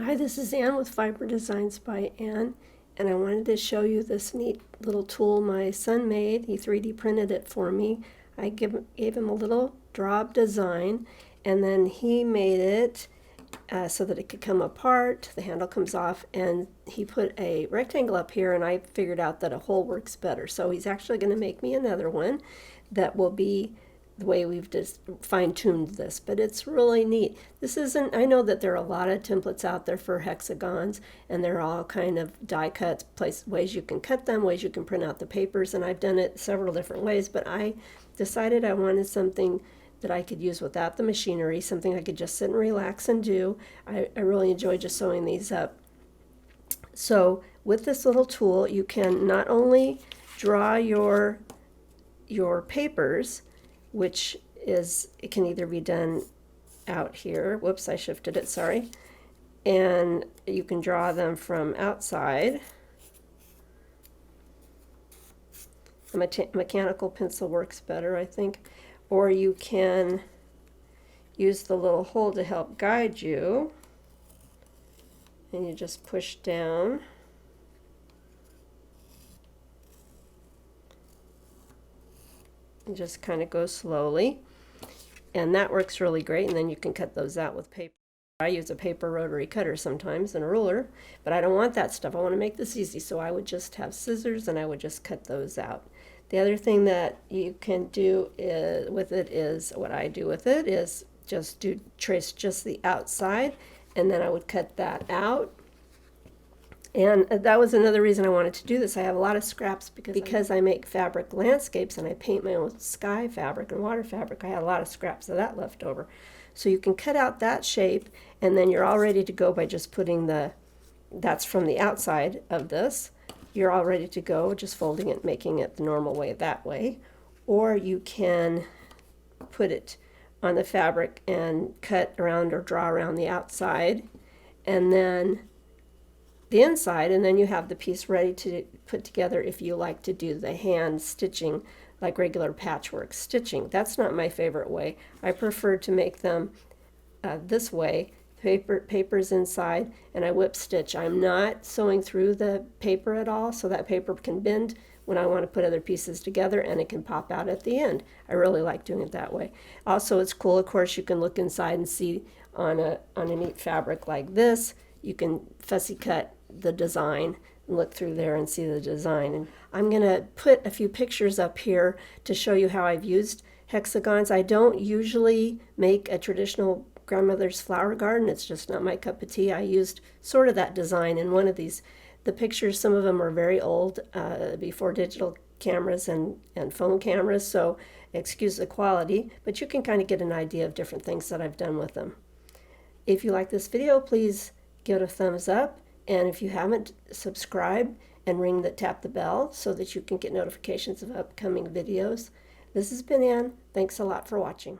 Hi, this is Ann with Fiber Designs by Ann, and I wanted to show you this neat little tool my son made. He 3D printed it for me. I gave him a little drop design, and then he made it so that it could come apart. The handle comes off, and he put a rectangle up here, and I figured out that a hole works better. So he's actually going to make me another one that will be the way we've just fine-tuned this, but it's really neat. This isn't, I know that there are a lot of templates out there for hexagons, and they're all kind of die cuts, ways you can cut them, ways you can print out the papers, and I've done it several different ways, but I decided I wanted something that I could use without the machinery, something I could just sit and relax and do. I really enjoy just sewing these up. So with this little tool, you can not only draw your papers, which is, it can either be done out here, whoops, I shifted it, sorry, and you can draw them from outside. A mechanical pencil works better, I think, or you can use the little hole to help guide you, and you just push down. And just kind of go slowly, and that works really great. And then you can cut those out with paper. I use a paper rotary cutter sometimes and a ruler, but I don't want that stuff. I want to make this easy, so I would just have scissors and I would just cut those out. The other thing that you can do with it is, what I do with it is just trace just the outside, and then I would cut that out. And that was another reason I wanted to do this. I have a lot of scraps because I make fabric landscapes and I paint my own sky fabric and water fabric. I had a lot of scraps of that left over. So you can cut out that shape, and then you're all ready to go by just putting that's from the outside of this. You're all ready to go, just folding it, making it the normal way that way. Or you can put it on the fabric and cut around or draw around the outside, and then the inside, and then you have the piece ready to put together if you like to do the hand stitching like regular patchwork stitching. That's not my favorite way. I prefer to make them this way. Paper's inside, and I whip stitch. I'm not sewing through the paper at all, so that paper can bend when I want to put other pieces together, and it can pop out at the end. I really like doing it that way. Also, it's cool, of course, you can look inside and see on a neat fabric like this, you can fussy cut the design and look through there and see the design. And I'm going to put a few pictures up here to show you how I've used hexagons. I don't usually make a traditional grandmother's flower garden. It's just not my cup of tea. I used sort of that design in one of these. The pictures, some of them are very old, before digital cameras and phone cameras, so excuse the quality, but you can kind of get an idea of different things that I've done with them. If you like this video, please give it a thumbs up, and if you haven't, subscribe and tap the bell so that you can get notifications of upcoming videos. This has been Ann. Thanks a lot for watching.